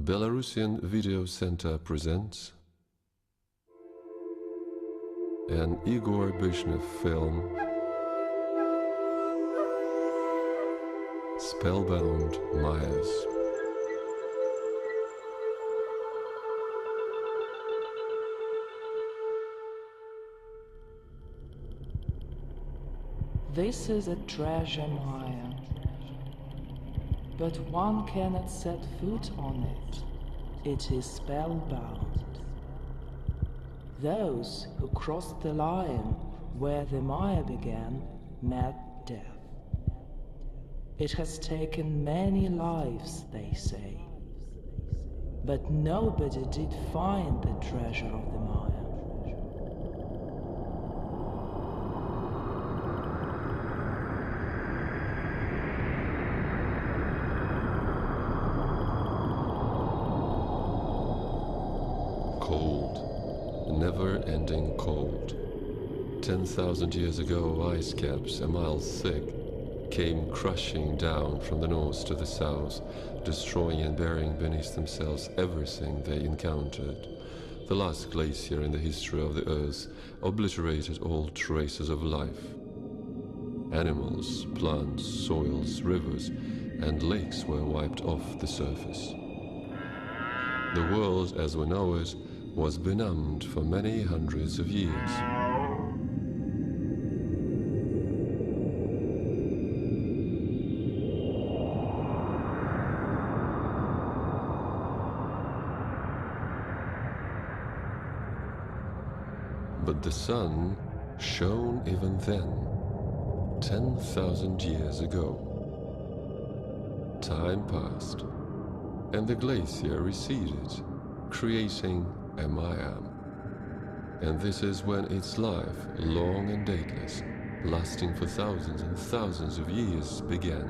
Belarusian Video Center presents an I.Byshnev film, Spellbound, Mires. This is a treasure mire, but one cannot set foot on it. It is spellbound. Those who crossed the line where the mire began met death. It has taken many lives, they say, but nobody did find the treasure of the mire. Cold, never-ending cold. 10,000 years ago, ice caps a mile thick came crushing down from the north to the south, destroying and burying beneath themselves everything they encountered. The last glacier in the history of the Earth obliterated all traces of life. Animals, plants, soils, rivers, and lakes were wiped off the surface. The world as we know it was benumbed for many hundreds of years. But the sun shone even then, 10,000 years ago. Time passed, and the glacier receded, creating a mire. And this is when its life, long and dateless, lasting for thousands and thousands of years, began,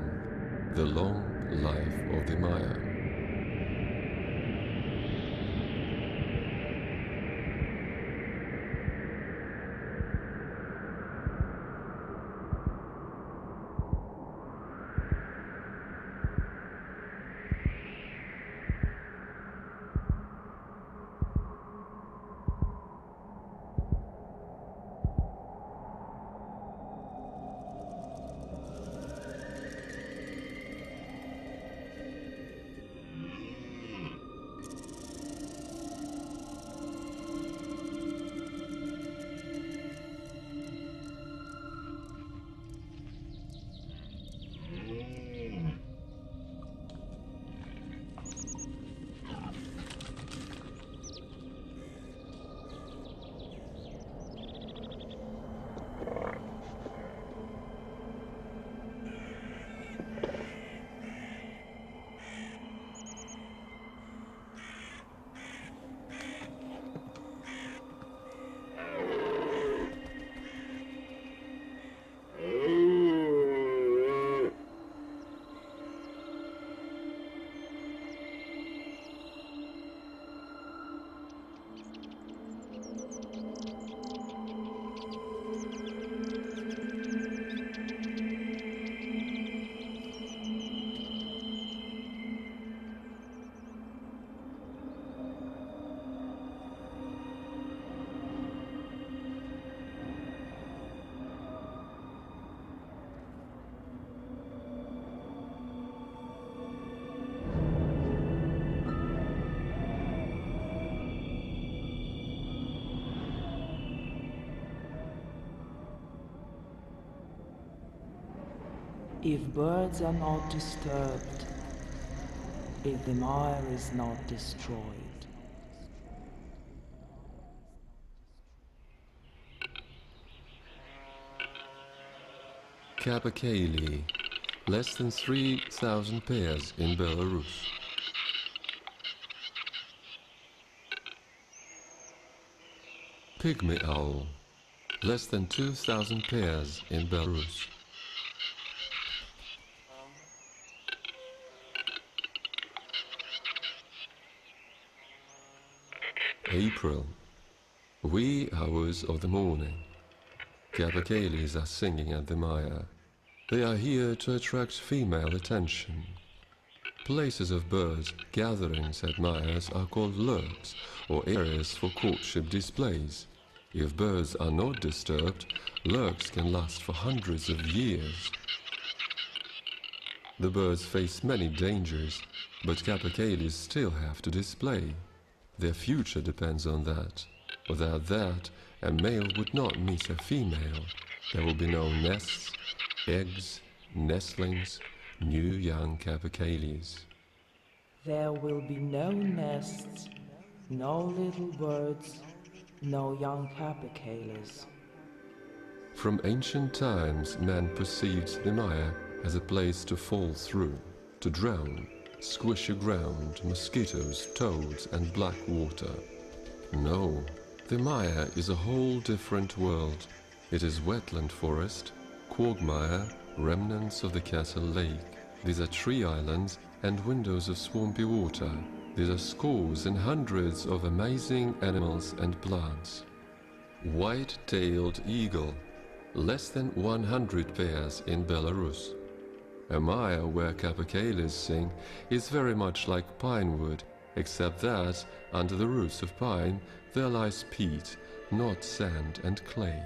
the long life of the mire. If birds are not disturbed, if the mire is not destroyed. Kapakali, less than 3,000 pairs in Belarus. Pygmy owl, less than 2,000 pairs in Belarus. April, wee hours of the morning. Kapakalis are singing at the mire. They are here to attract female attention. Places of birds, gatherings at mires are called lurks, or areas for courtship displays. If birds are not disturbed, lurks can last for hundreds of years. The birds face many dangers, but capercaillies still have to display. Their future depends on that. Without that, a male would not meet a female. There will be no nests, eggs, nestlings, new young capercaillies. There will be no nests, no little birds, no young capercaillies. From ancient times, man perceived the mire as a place to fall through, to drown, squishy ground, mosquitoes, toads, and black water. No, the mire is a whole different world. It is wetland forest, quagmire, remnants of the Castle Lake. These are tree islands and windows of swampy water. These are scores and hundreds of amazing animals and plants. White-tailed eagle, less than 100 pairs in Belarus. A mire where capercaillies sing is very much like pine wood, except that under the roots of pine there lies peat, not sand and clay.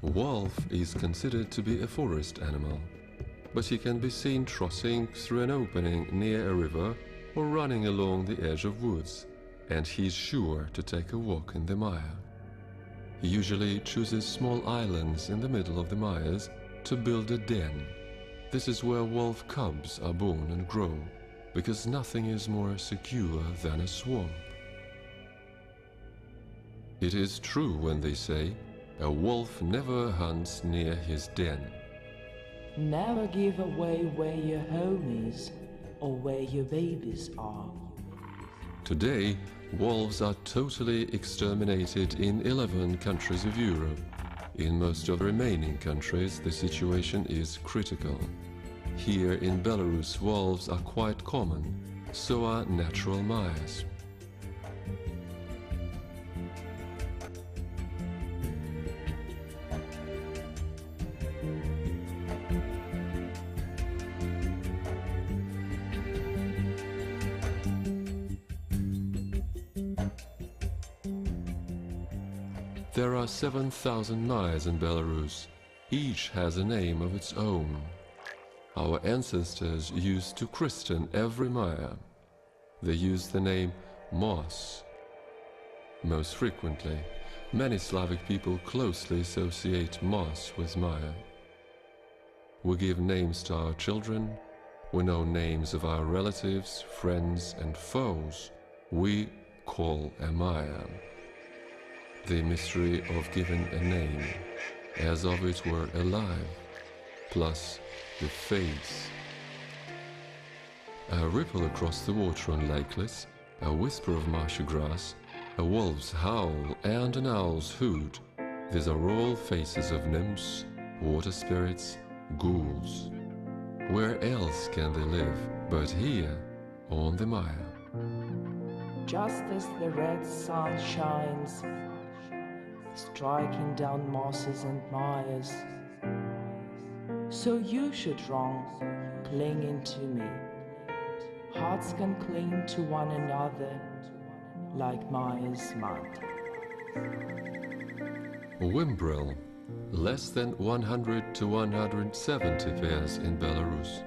Wolf is considered to be a forest animal, but he can be seen trotting through an opening near a river or running along the edge of woods, and he is sure to take a walk in the mire. He usually chooses small islands in the middle of the mires to build a den. This is where wolf cubs are born and grow, because nothing is more secure than a swamp. It is true when they say, a wolf never hunts near his den. Never give away where your home is or where your babies are. Today, wolves are totally exterminated in 11 countries of Europe. In most of the remaining countries, the situation is critical. Here in Belarus, wolves are quite common, so are natural mires. There are 7,000 mires in Belarus. Each has a name of its own. Our ancestors used to christen every mire. They used the name moss. Most frequently, many Slavic people closely associate moss with mire. We give names to our children. We know names of our relatives, friends, and foes. We call a mire. The mystery of giving a name, as of it were alive, plus the face. A ripple across the water on lakelets, a whisper of marshy grass, a wolf's howl and an owl's hoot. These are all faces of nymphs, water spirits, ghouls. Where else can they live but here, on the mire? Just as the red sun shines, striking down mosses and mires, so you should run, clinging to me. Hearts can cling to one another like mires might. Whimbrel, less than 100 to 170 pairs in Belarus.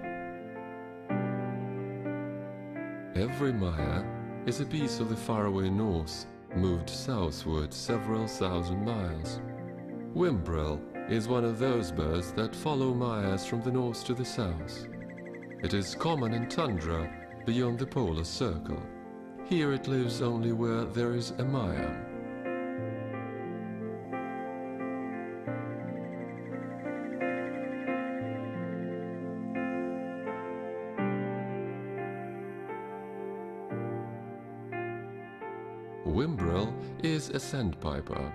Every mire is a piece of the faraway north, moved southward several thousand miles. Whimbrel is one of those birds that follow mires from the north to the south. It is common in tundra beyond the polar circle. Here it lives only where there is a mire. whimbrel is a sandpiper.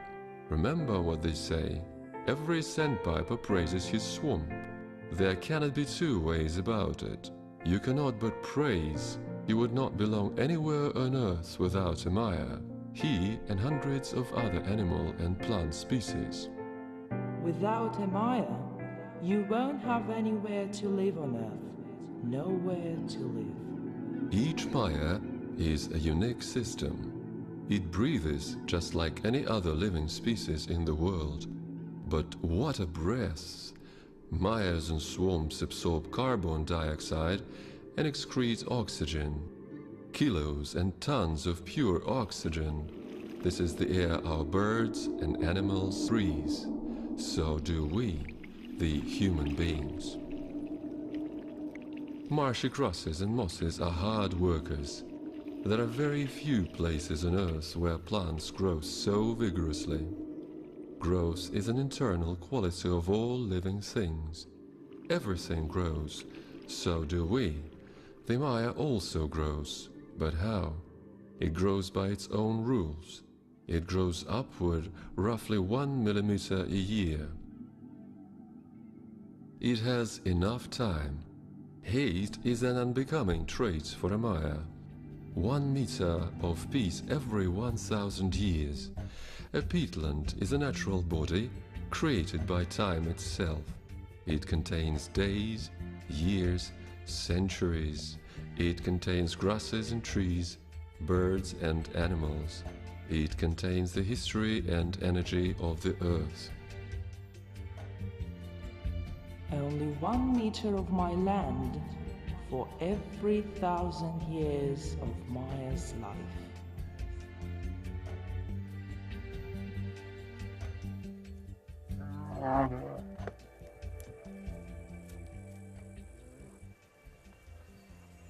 Remember what they say, every sandpiper praises his swamp. There cannot be two ways about it. You cannot but praise. He would not belong anywhere on earth without a mire, he and hundreds of other animal and plant species. Without a mire, you won't have anywhere to live on Earth. Nowhere to live. Each mire is a unique system. It breathes just like any other living species in the world. But what a breath! Mires and swamps absorb carbon dioxide and excrete oxygen. Kilos and tons of pure oxygen. This is the air our birds and animals breathe. So do we, the human beings. Marshy grasses and mosses are hard workers. There are very few places on Earth where plants grow so vigorously. Growth is an internal quality of all living things. Everything grows, so do we. The mire also grows, but how? It grows by its own rules. It grows upward roughly 1 millimeter a year. It has enough time. Haste is an unbecoming trait for a mire. 1 meter of peace every 1,000 years. A peatland is a natural body created by time itself. It contains days, years, centuries. It contains grasses and trees, birds and animals. It contains the history and energy of the earth. Only 1 meter of my land for every 1,000 years of Maya's life.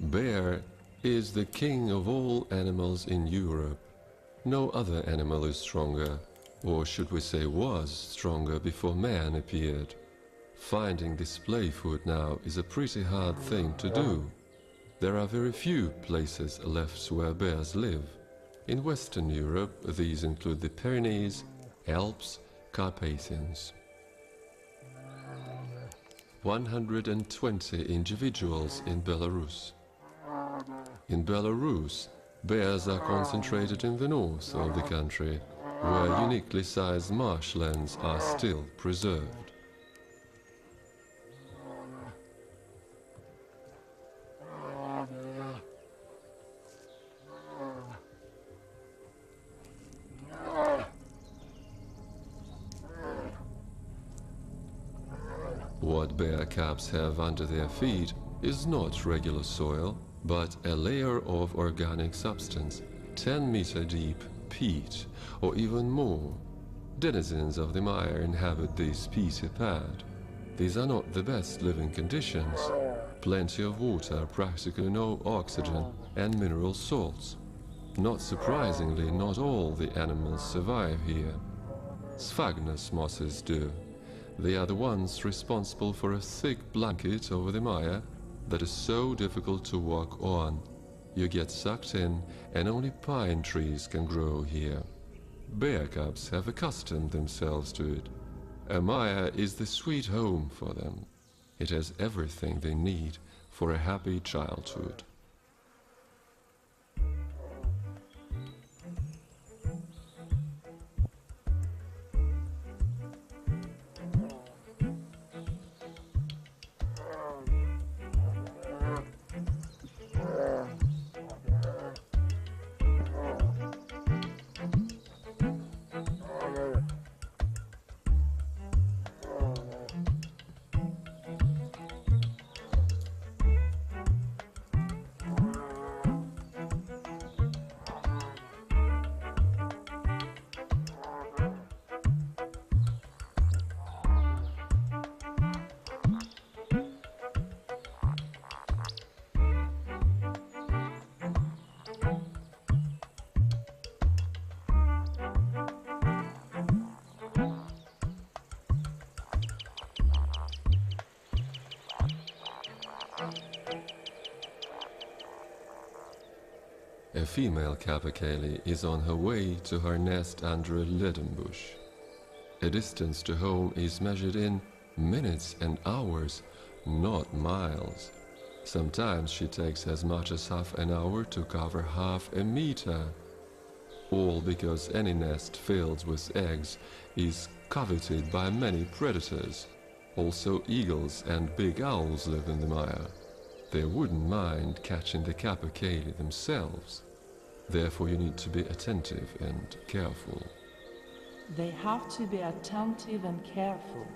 Bear is the king of all animals in Europe. No other animal is stronger, or should we say was stronger before man appeared. Finding display food now is a pretty hard thing to do. There are very few places left where bears live. In Western Europe, these include the Pyrenees, Alps, Carpathians. 120 individuals in Belarus. In Belarus, bears are concentrated in the north of the country, where uniquely sized marshlands are still preserved. What bear cubs have under their feet is not regular soil, but a layer of organic substance, 10-meter deep peat, or even more. Denizens of the mire inhabit this peaty pad. These are not the best living conditions. Plenty of water, practically no oxygen, and mineral salts. Not surprisingly, not all the animals survive here. Sphagnous mosses do. They are the ones responsible for a thick blanket over the mire that is so difficult to walk on. You get sucked in, and only pine trees can grow here. Bear cubs have accustomed themselves to it. A mire is the sweet home for them. It has everything they need for a happy childhood. A female capercaillie is on her way to her nest under a leaden bush. A distance to home is measured in minutes and hours, not miles. Sometimes she takes as much as half an hour to cover half a meter. All because any nest filled with eggs is coveted by many predators. Also eagles and big owls live in the mire. They wouldn't mind catching the capercaillie themselves. Therefore you need to be attentive and careful. They have to be attentive and careful.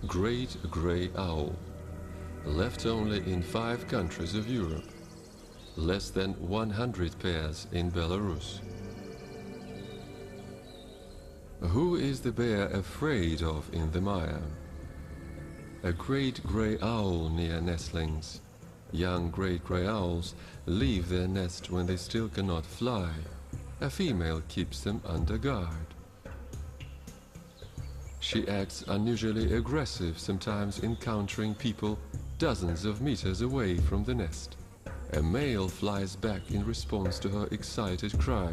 Great grey owl, left only in 5 countries of Europe, less than 100 pairs in Belarus. Who is the bear afraid of in the mire? A great grey owl near nestlings. Young great grey owls leave their nest when they still cannot fly. A female keeps them under guard. She acts unusually aggressive, sometimes encountering people dozens of meters away from the nest. A male flies back in response to her excited cry.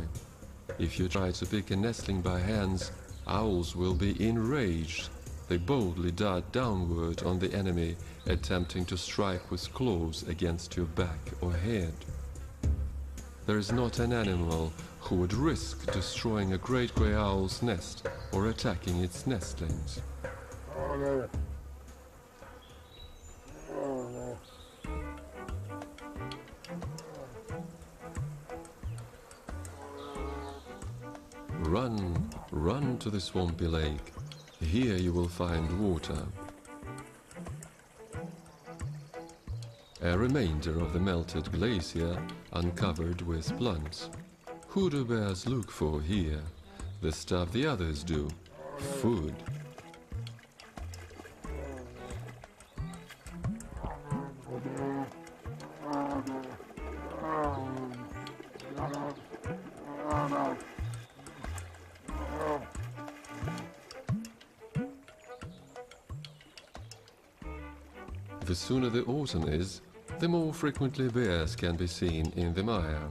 If you try to pick a nestling by hands, owls will be enraged. They boldly dart downward on the enemy, attempting to strike with claws against your back or head. There is not an animal who would risk destroying a great grey owl's nest or attacking its nestlings. Run, run to the swampy lake. Here you will find water. A remainder of the melted glacier uncovered with plants. Who do bears look for here? The stuff the others do. Food. The sooner the autumn is, the more frequently bears can be seen in the mire.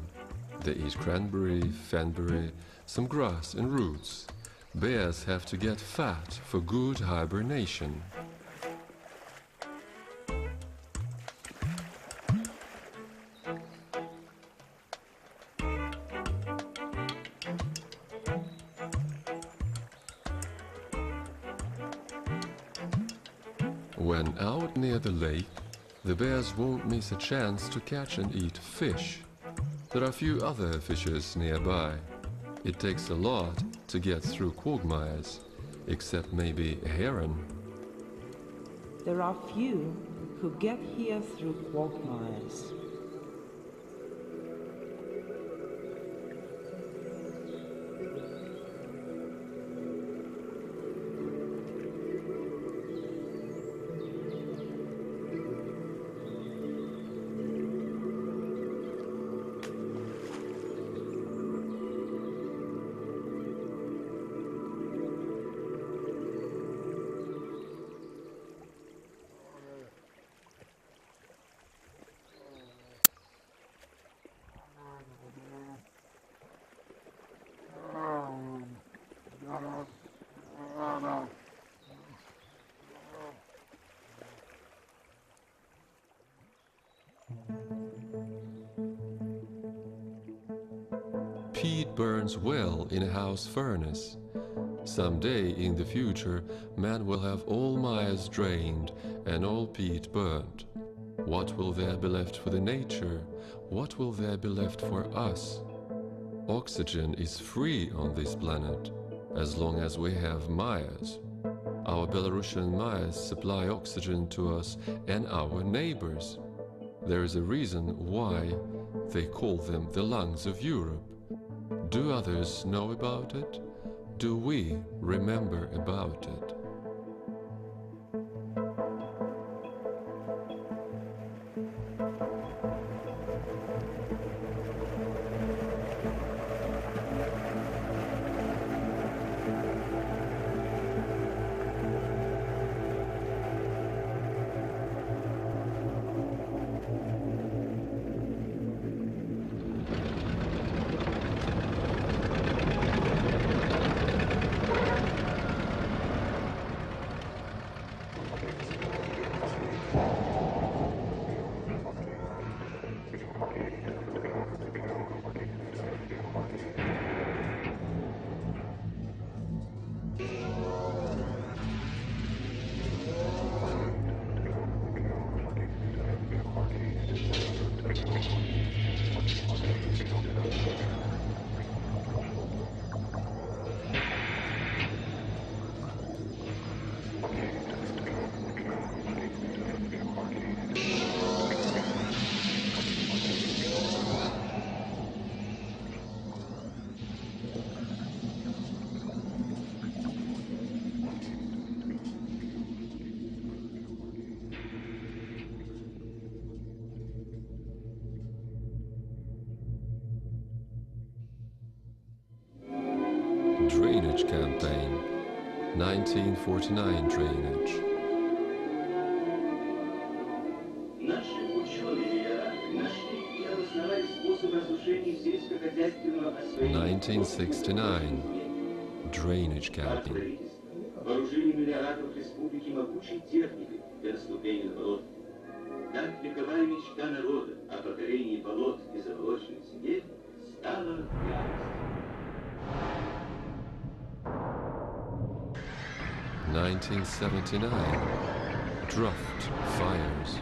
They eat cranberry, fanberry, some grass and roots. Bears have to get fat for good hibernation. When out near the lake, the bears won't miss a chance to catch and eat fish. There are few other fishes nearby. It takes a lot to get through quagmires, except maybe a heron. There are few who get here through quagmires. Peat burns well in a house furnace. Someday in the future, man will have all mires drained and all peat burnt. What will there be left for the nature? What will there be left for us? Oxygen is free on this planet, as long as we have mires. Our Belarusian mires supply oxygen to us and our neighbors. There is a reason why they call them the lungs of Europe. Do others know about it? Do we remember about it? Drainage campaign, 1949 drainage. Наши ученые нашли и обосновали способы осушения сельскохозяйственного освоения 1969 drainage campaign. вооружили мелиораторов республики могучей техникой для наступления на болот. Так вековая мечта народа о покорении болот и заболоченных земель стала реальностью. 1979 drought fires.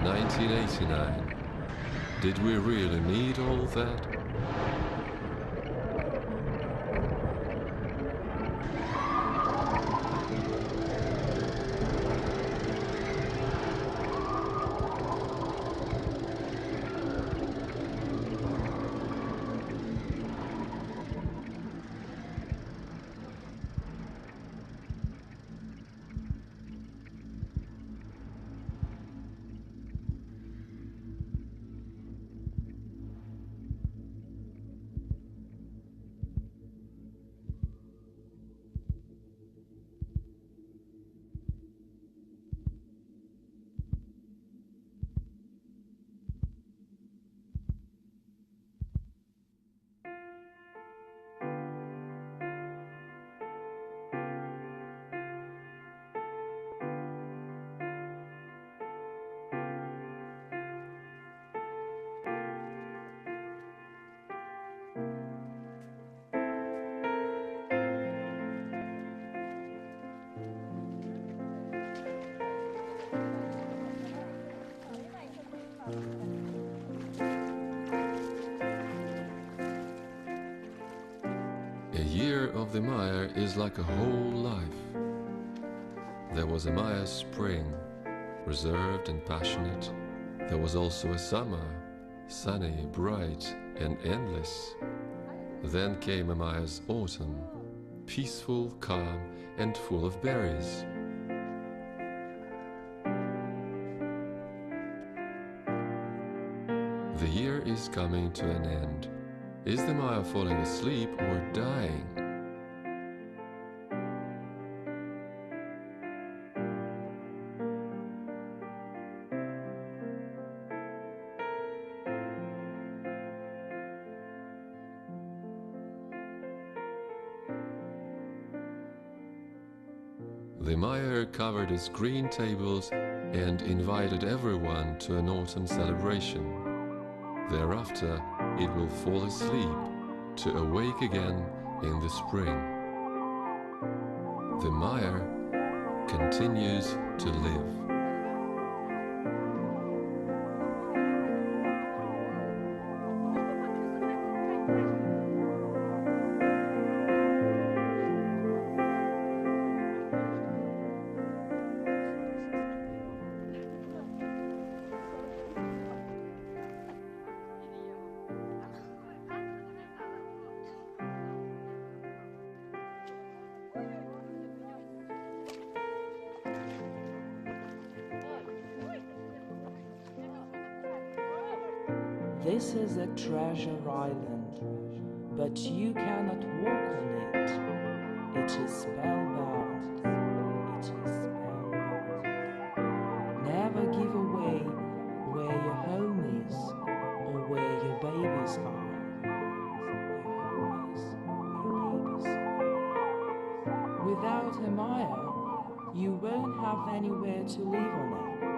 1989. Did we really need all that? A year of the mire is like a whole life. There was a mire spring, reserved and passionate. There was also a summer, sunny, bright, and endless. Then came a mire's autumn, peaceful, calm, and full of berries. The year is coming to an end. Is the mire falling asleep or dying? The mire covered its green tables and invited everyone to an autumn celebration. Thereafter, it will fall asleep to awake again in the spring. The mire continues to live. This is a treasure island, but you cannot walk on it. It is spellbound. It is spellbound. Never give away where your home is or where your babies are. Your home is where your babies are. Without a mire, you won't have anywhere to live on it.